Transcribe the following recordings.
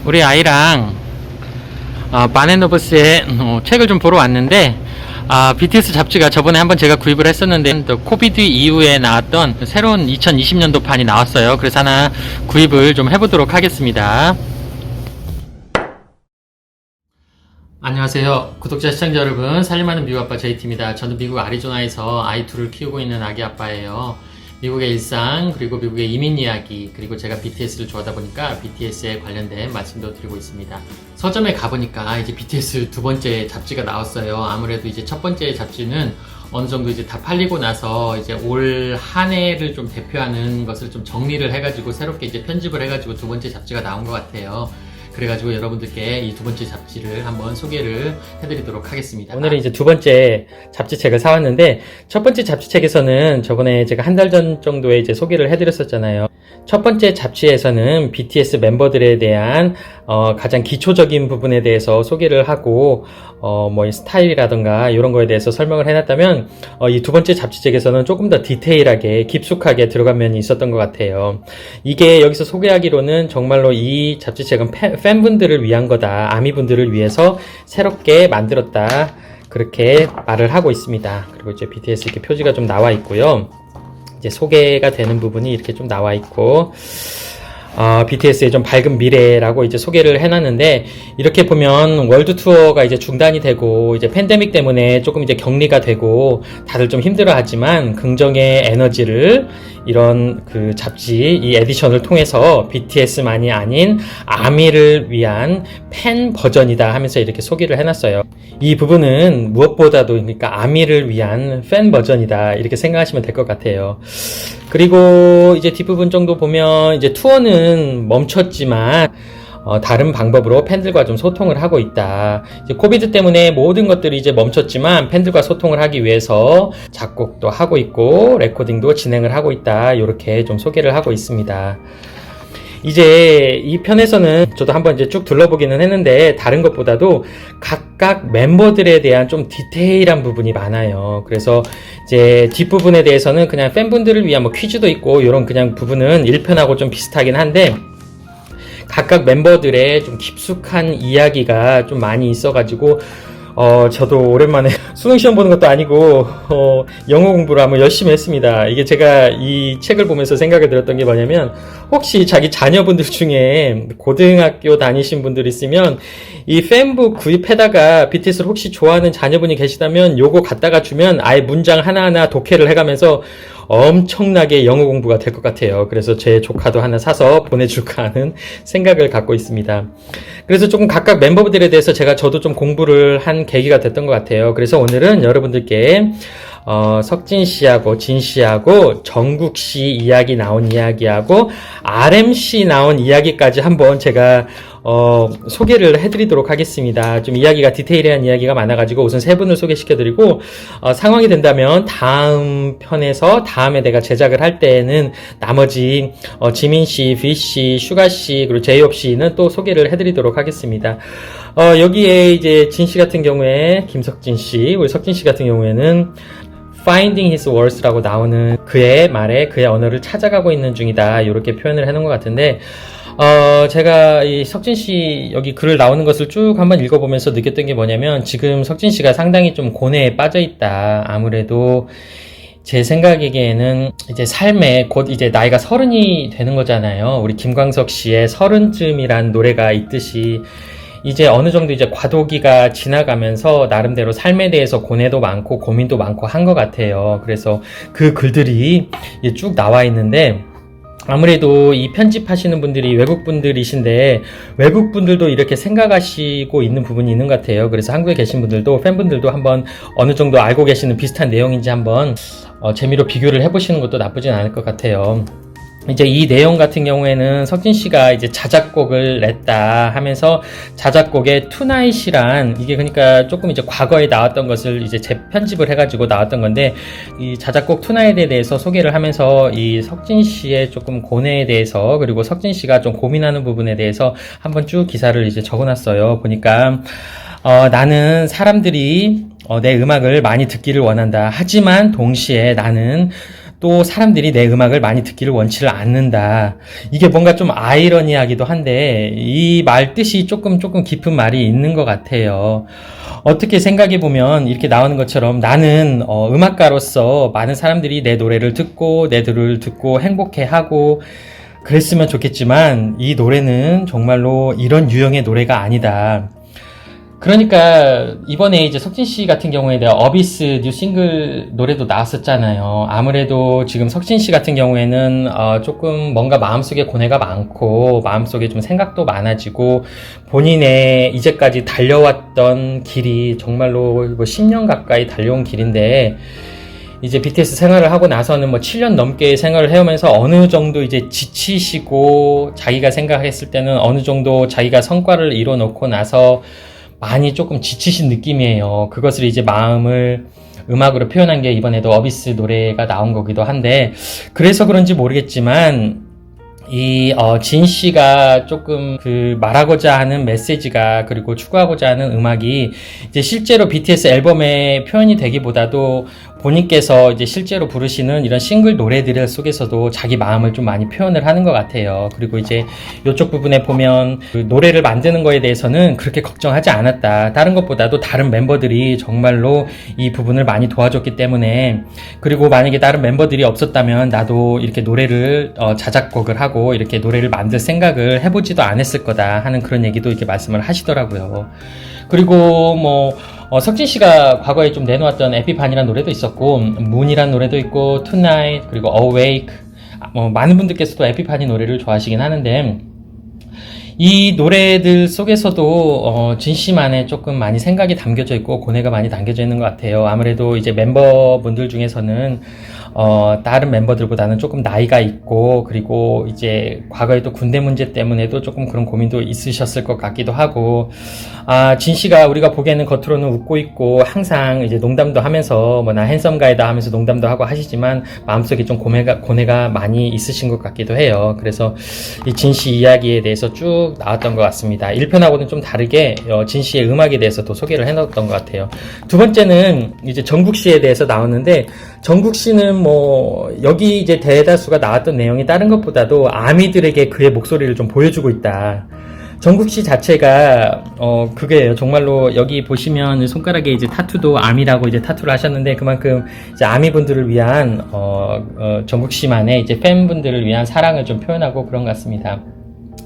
우리 아이랑 바네노버스의 책을 좀 보러 왔는데, BTS 잡지가 저번에 한번 제가 구입을 했었는데 또 코비드 이후에 나왔던 새로운 2020년도 판이 나왔어요. 그래서 하나 구입을 좀 해보도록 하겠습니다. 안녕하세요, 구독자 시청자 여러분. 살림하는 미국 아빠 JT입니다. 저는 미국 아리조나에서 아이 둘을 키우고 있는 아기 아빠예요. 미국의 일상, 그리고 미국의 이민 이야기, 그리고 제가 BTS를 좋아하다 보니까 BTS에 관련된 말씀도 드리고 있습니다. 서점에 가보니까 이제 BTS 두 번째 잡지가 나왔어요. 아무래도 이제 첫 번째 잡지는 어느 정도 이제 다 팔리고 나서 이제 올 한 해를 좀 대표하는 것을 좀 정리를 해가지고 새롭게 이제 편집을 해가지고 두 번째 잡지가 나온 것 같아요. 그래가지고 여러분들께 이 두 번째 잡지를 한번 소개를 해드리도록 하겠습니다. 오늘은 이제 두 번째 잡지책을 사왔는데, 첫 번째 잡지책에서는 저번에 제가 한 달 전 정도에 이제 소개를 해드렸었잖아요. 첫 번째 잡지에서는 BTS 멤버들에 대한 가장 기초적인 부분에 대해서 소개를 하고 뭐 스타일이라던가 이런 거에 대해서 설명을 해놨다면, 이 두 번째 잡지책에서는 조금 더 디테일하게 깊숙하게 들어간 면이 있었던 것 같아요. 이게 여기서 소개하기로는 정말로 이 잡지책은 팬분들을 위한 거다, 아미분들을 위해서 새롭게 만들었다, 그렇게 말을 하고 있습니다. 그리고 이제 BTS 이렇게 표지가 좀 나와 있고요. 이제 소개가 되는 부분이 이렇게 좀 나와 있고, BTS의 좀 밝은 미래라고 이제 소개를 해놨는데, 이렇게 보면 월드 투어가 이제 중단이 되고, 이제 팬데믹 때문에 조금 이제 격리가 되고, 다들 좀 힘들어 하지만, 긍정의 에너지를 이런 그 잡지, 이 에디션을 통해서 BTS만이 아닌 아미를 위한 팬 버전이다 하면서 이렇게 소개를 해놨어요. 이 부분은 무엇보다도 그러니까 아미를 위한 팬 버전이다, 이렇게 생각하시면 될 것 같아요. 그리고 이제 뒷부분 정도 보면 이제 투어는 멈췄지만 다른 방법으로 팬들과 좀 소통을 하고 있다. 이제 코비드 때문에 모든 것들이 이제 멈췄지만 팬들과 소통을 하기 위해서 작곡도 하고 있고 레코딩도 진행을 하고 있다, 이렇게 좀 소개를 하고 있습니다. 이제 이 편에서는 저도 한번 이제 쭉 둘러보기는 했는데, 다른 것보다도 각각 멤버들에 대한 좀 디테일한 부분이 많아요. 그래서 이제 뒷부분에 대해서는 그냥 팬분들을 위한 뭐 퀴즈도 있고 이런 그냥 부분은 1편하고 좀 비슷하긴 한데, 각각 멤버들의 좀 깊숙한 이야기가 좀 많이 있어가지고 저도 오랜만에 수능 시험 보는 것도 아니고 영어 공부를 한번 열심히 했습니다. 이게 제가 이 책을 보면서 생각이 들었던 게 뭐냐면, 혹시 자기 자녀분들 중에 고등학교 다니신 분들 있으면 이 팬북 구입해다가 BTS를 혹시 좋아하는 자녀분이 계시다면 요거 갖다가 주면 아예 문장 하나하나 독해를 해가면서 엄청나게 영어 공부가 될 것 같아요. 그래서 제 조카도 하나 사서 보내줄까 하는 생각을 갖고 있습니다. 그래서 조금 각각 멤버들에 대해서 저도 좀 공부를 한 계기가 됐던 것 같아요. 그래서 오늘은 여러분들께 석진 씨하고 진 씨하고 정국 씨 이야기 나온 이야기하고 RM 씨 나온 이야기까지 한번 제가 소개를 해드리도록 하겠습니다. 좀 이야기가 디테일한 이야기가 많아가지고 우선 세 분을 소개시켜드리고, 상황이 된다면 다음 편에서 다음에 내가 제작을 할 때에는 나머지 지민씨, V씨, 슈가씨, 그리고 제이홉씨는 또 소개를 해드리도록 하겠습니다. 여기에 이제 진씨 같은 경우에 김석진씨, 우리 석진씨 같은 경우에는 Finding His Words라고 나오는 그의 말에 그의 언어를 찾아가고 있는 중이다, 이렇게 표현을 해놓은 것 같은데, 제가 이 석진씨 여기 글을 나오는 것을 쭉 한번 읽어보면서 느꼈던 게 뭐냐면, 지금 석진씨가 상당히 좀 고뇌에 빠져있다. 아무래도 제 생각에는 이제 삶에 곧 이제 나이가 30이 되는 거잖아요. 우리 김광석 씨의 30쯤이란 노래가 있듯이 이제 어느 정도 이제 과도기가 지나가면서 나름대로 삶에 대해서 고뇌도 많고 고민도 많고 한 것 같아요. 그래서 그 글들이 쭉 나와 있는데, 아무래도 이 편집하시는 분들이 외국분들이신데 외국분들도 이렇게 생각하시고 있는 부분이 있는 것 같아요. 그래서 한국에 계신 분들도 팬분들도 한번 어느 정도 알고 계시는 비슷한 내용인지 한번 재미로 비교를 해보시는 것도 나쁘진 않을 것 같아요. 이제 이 내용 같은 경우에는 석진 씨가 이제 자작곡을 냈다 하면서 자작곡의 투나잇이란, 이게 그러니까 조금 이제 과거에 나왔던 것을 이제 재편집을 해가지고 나왔던 건데, 이 자작곡 투나잇에 대해서 소개를 하면서 이 석진 씨의 조금 고뇌에 대해서, 그리고 석진 씨가 좀 고민하는 부분에 대해서 한번 쭉 기사를 이제 적어놨어요. 보니까 나는 사람들이 내 음악을 많이 듣기를 원한다. 하지만 동시에 나는 또 사람들이 내 음악을 많이 듣기를 원치를 않는다. 이게 뭔가 좀 아이러니하기도 한데 이 말 뜻이 조금 깊은 말이 있는 것 같아요. 어떻게 생각해 보면 이렇게 나오는 것처럼 나는 음악가로서 많은 사람들이 내 노래를 듣고 내 노래를 듣고 행복해하고 그랬으면 좋겠지만 이 노래는 정말로 이런 유형의 노래가 아니다. 그러니까 이번에 이제 석진 씨 같은 경우에 내가 어비스 뉴 싱글 노래도 나왔었잖아요. 아무래도 지금 석진 씨 같은 경우에는 조금 뭔가 마음속에 고뇌가 많고 마음속에 좀 생각도 많아지고 본인의 이제까지 달려왔던 길이 정말로 뭐 10년 가까이 달려온 길인데 이제 BTS 생활을 하고 나서는 뭐 7년 넘게 생활을 해오면서 어느 정도 이제 지치시고 자기가 생각했을 때는 어느 정도 자기가 성과를 이뤄놓고 나서 많이 조금 지치신 느낌이에요. 그것을 이제 마음을 음악으로 표현한 게 이번에도 어비스 노래가 나온 거기도 한데 그래서 그런지 모르겠지만 진 씨가 조금 말하고자 하는 메시지가 그리고 추구하고자 하는 음악이 이제 실제로 BTS 앨범에 표현이 되기보다도 본인께서 이제 실제로 부르시는 이런 싱글 노래들 속에서도 자기 마음을 좀 많이 표현을 하는 것 같아요. 그리고 이제 이쪽 부분에 보면 그 노래를 만드는 거에 대해서는 그렇게 걱정하지 않았다. 다른 것보다도 다른 멤버들이 정말로 이 부분을 많이 도와줬기 때문에 그리고 만약에 다른 멤버들이 없었다면 나도 이렇게 노래를 자작곡을 하고 이렇게 노래를 만들 생각을 해보지도 않았을 거다 하는 그런 얘기도 이렇게 말씀을 하시더라고요. 그리고 석진 씨가 과거에 좀 내놓았던 에피판이라는 노래도 있었고, 문이라는 노래도 있고, Tonight, 그리고 Awake, 많은 분들께서도 에피판이 노래를 좋아하시긴 하는데, 이 노래들 속에서도 진 씨만의 조금 많이 생각이 담겨져 있고 고뇌가 많이 담겨져 있는 것 같아요. 아무래도 이제 멤버분들 중에서는 다른 멤버들보다는 조금 나이가 있고 그리고 이제 과거에 또 군대 문제 때문에도 조금 그런 고민도 있으셨을 것 같기도 하고 진 씨가 우리가 보기에는 겉으로는 웃고 있고 항상 이제 농담도 하면서 나 핸섬 가이다 하면서 농담도 하고 하시지만 마음속에 좀 고뇌가 많이 있으신 것 같기도 해요. 그래서 이 진 씨 이야기에 대해서 쭉 나왔던 것 같습니다. 1편하고는 좀 다르게 진 씨의 음악에 대해서도 소개를 해놨던 것 같아요. 두 번째는 이제 정국 씨에 대해서 나왔는데 정국 씨는 여기 이제 대다수가 나왔던 내용이 다른 것보다도 아미들에게 그의 목소리를 좀 보여주고 있다. 정국 씨 자체가 그게요. 정말로 여기 보시면 손가락에 이제 타투도 아미라고 이제 타투를 하셨는데 그만큼 이제 아미 분들을 위한 정국 씨만의 이제 팬분들을 위한 사랑을 좀 표현하고 그런 것 같습니다.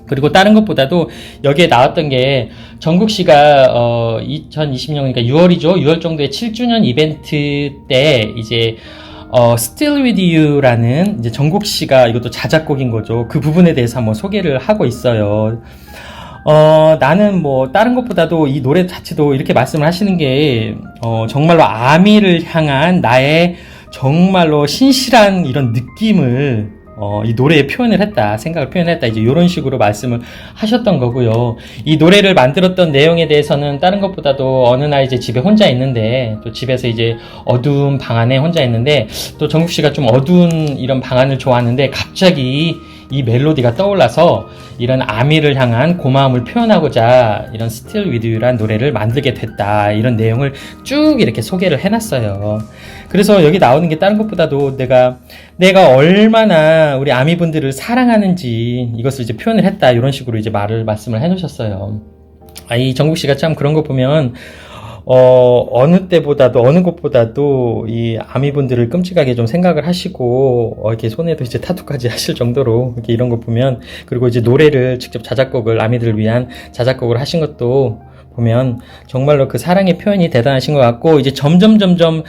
그리고 다른 것보다도 여기에 나왔던 게 정국 씨가 2020년 그러니까 6월이죠. 6월 정도에 7주년 이벤트 때 이제 Still With You라는 이제 정국 씨가 이것도 자작곡인 거죠. 그 부분에 대해서 한번 소개를 하고 있어요. 나는 다른 것보다도 이 노래 자체도 이렇게 말씀을 하시는 게 정말로 아미를 향한 나의 정말로 신실한 이런 느낌을 이 노래에 표현을 했다, 생각을 표현했다, 이제 이런 식으로 말씀을 하셨던 거고요. 이 노래를 만들었던 내용에 대해서는 다른 것보다도 어느 날 이제 집에 혼자 있는데, 또 집에서 이제 어두운 방 안에 혼자 있는데, 또 정국 씨가 좀 어두운 이런 방 안을 좋아하는데, 갑자기 이 멜로디가 떠올라서 이런 아미를 향한 고마움을 표현하고자 이런 Still With You라는 노래를 만들게 됐다. 이런 내용을 쭉 이렇게 소개를 해놨어요. 그래서 여기 나오는 게 다른 것보다도 내가 얼마나 우리 아미분들을 사랑하는지 이것을 이제 표현을 했다. 이런 식으로 이제 말씀을 해놓으셨어요. 이 정국 씨가 참 그런 거 보면 어느 때보다도 어느 것보다도 이 아미분들을 끔찍하게 좀 생각을 하시고 이렇게 손에도 이제 타투까지 하실 정도로 이렇게 이런 거 보면 그리고 이제 노래를 직접 자작곡을 아미들을 위한 자작곡을 하신 것도 보면 정말로 그 사랑의 표현이 대단하신 것 같고 이제 점점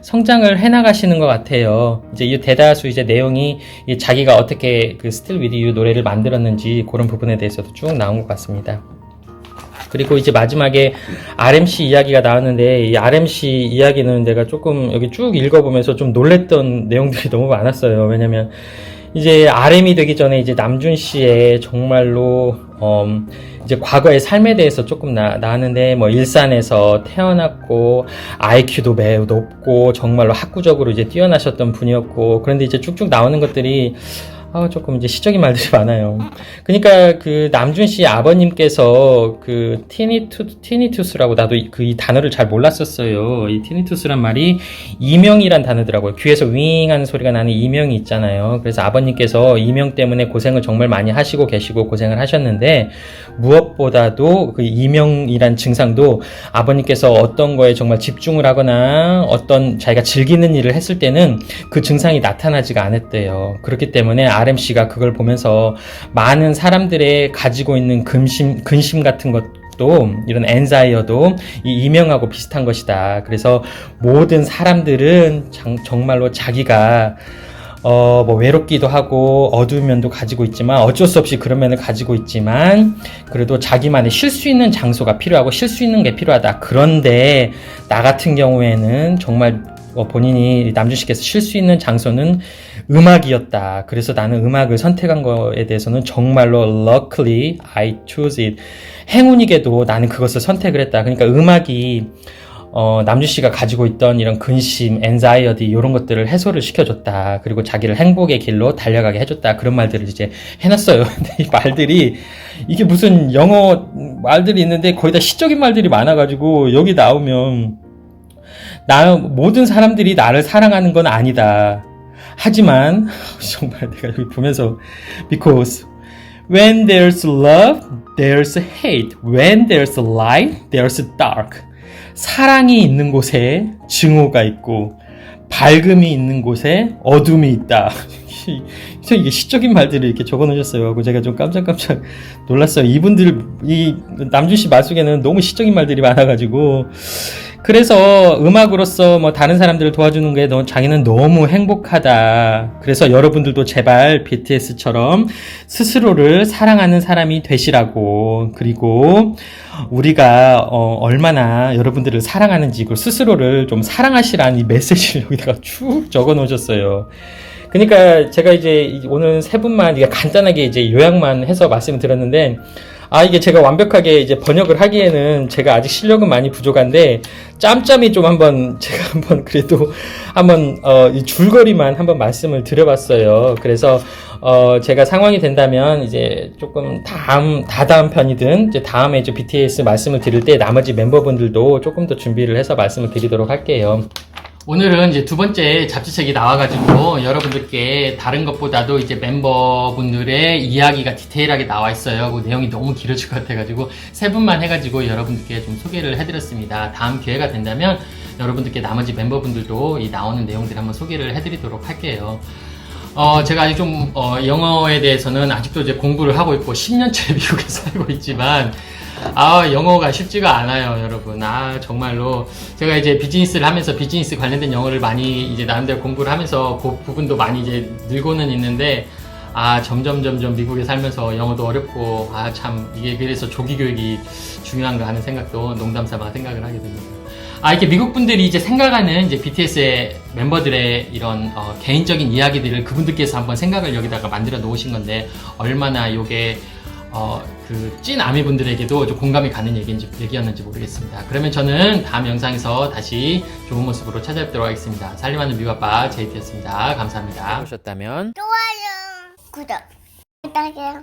성장을 해나가시는 것 같아요. 이제 이 대다수 이제 내용이 자기가 어떻게 그 Still With You 노래를 만들었는지 그런 부분에 대해서도 쭉 나온 것 같습니다. 그리고 이제 마지막에 RMC 이야기가 나왔는데 이 RMC 이야기는 내가 조금 여기 쭉 읽어보면서 좀 놀랬던 내용들이 너무 많았어요. 왜냐면 이제 RM이 되기 전에 이제 남준 씨의 정말로 이제 과거의 삶에 대해서 조금 나왔는데 일산에서 태어났고 IQ도 매우 높고 정말로 학구적으로 이제 뛰어나셨던 분이었고 그런데 이제 쭉쭉 나오는 것들이 조금 이제 시적인 말들이 많아요. 그러니까 그 남준 씨 아버님께서 그 티니투스라고 나도 이 단어를 잘 몰랐었어요. 이 티니투스란 말이 이명이란 단어더라고요. 귀에서 윙 하는 소리가 나는 이명이 있잖아요. 그래서 아버님께서 이명 때문에 고생을 정말 많이 하시고 계시고 고생을 하셨는데 무엇보다도 그 이명이란 증상도 아버님께서 어떤 거에 정말 집중을 하거나 어떤 자기가 즐기는 일을 했을 때는 그 증상이 나타나지가 않았대요. 그렇기 때문에 RMC가 그걸 보면서 많은 사람들의 가지고 있는 근심 같은 것도 이런 엔자이어도 이 이명하고 비슷한 것이다. 그래서 모든 사람들은 정말로 자기가 뭐 외롭기도 하고 어두운 면도 가지고 있지만 어쩔 수 없이 그런 면을 가지고 있지만 그래도 자기만의 쉴 수 있는 장소가 필요하고 쉴 수 있는 게 필요하다. 그런데 나 같은 경우에는 정말 본인이 남준 씨께서 쉴 수 있는 장소는 음악이었다. 그래서 나는 음악을 선택한 거에 대해서는 정말로 luckily I chose it. 행운이게도 나는 그것을 선택을 했다. 그러니까 음악이 남준 씨가 가지고 있던 이런 근심, anxiety 이런 것들을 해소를 시켜줬다. 그리고 자기를 행복의 길로 달려가게 해줬다. 그런 말들을 이제 해놨어요. 근데 이 말들이 이게 무슨 영어 말들이 있는데 거의 다 시적인 말들이 많아가지고 여기 나오면 모든 사람들이 나를 사랑하는 건 아니다. 하지만 정말 내가 여기 보면서 because when there's love, there's hate. When there's light, there's dark. 사랑이 있는 곳에 증오가 있고 밝음이 있는 곳에 어둠이 있다. 이게 시적인 말들을 이렇게 적어 놓으셨어요. 하고 제가 좀 깜짝 놀랐어요. 이 남준 씨 말 속에는 너무 시적인 말들이 많아가지고 그래서 음악으로서 뭐 다른 사람들을 도와주는 게 자기는 너무 행복하다. 그래서 여러분들도 제발 BTS처럼 스스로를 사랑하는 사람이 되시라고. 그리고 우리가 얼마나 여러분들을 사랑하는지 그 스스로를 좀 사랑하시라는 이 메시지를 여기다가 쭉 적어 놓으셨어요. 그러니까 제가 이제 오늘 세 분만 간단하게 이제 요약만 해서 말씀을 드렸는데 이게 제가 완벽하게 이제 번역을 하기에는 제가 아직 실력은 많이 부족한데 짬짬이 좀 제가 그래도 이 줄거리만 한번 말씀을 드려봤어요. 그래서 제가 상황이 된다면 이제 조금 다다음 편이든 이제 다음에 이제 BTS 말씀을 드릴 때 나머지 멤버분들도 조금 더 준비를 해서 말씀을 드리도록 할게요. 오늘은 이제 두 번째 잡지책이 나와가지고 여러분들께 다른 것보다도 이제 멤버분들의 이야기가 디테일하게 나와 있어요. 그 내용이 너무 길어질 것 같아가지고 세 분만 해가지고 여러분들께 좀 소개를 해드렸습니다. 다음 기회가 된다면 여러분들께 나머지 멤버분들도 이 나오는 내용들 한번 소개를 해드리도록 할게요. 제가 아직 좀 영어에 대해서는 아직도 이제 공부를 하고 있고 10년째 미국에 살고 있지만 영어가 쉽지가 않아요, 여러분. 정말로. 제가 이제 비즈니스를 하면서 비즈니스 관련된 영어를 많이 이제 나름대로 공부를 하면서 그 부분도 많이 이제 늘고는 있는데, 점점 미국에 살면서 영어도 어렵고, 참, 이게 그래서 조기 교육이 중요한가 하는 생각도 농담 삼아 생각을 하게 됩니다. 이렇게 미국 분들이 이제 생각하는 이제 BTS의 멤버들의 이런 개인적인 이야기들을 그분들께서 한번 생각을 여기다가 만들어 놓으신 건데, 얼마나 요게 찐 아미분들에게도 좀 공감이 가는 얘기였는지 모르겠습니다. 그러면 저는 다음 영상에서 다시 좋은 모습으로 찾아뵙도록 하겠습니다. 살림하는 미국아빠 JT였습니다. 감사합니다. 보셨다면 좋아요, 구독 부탁해요.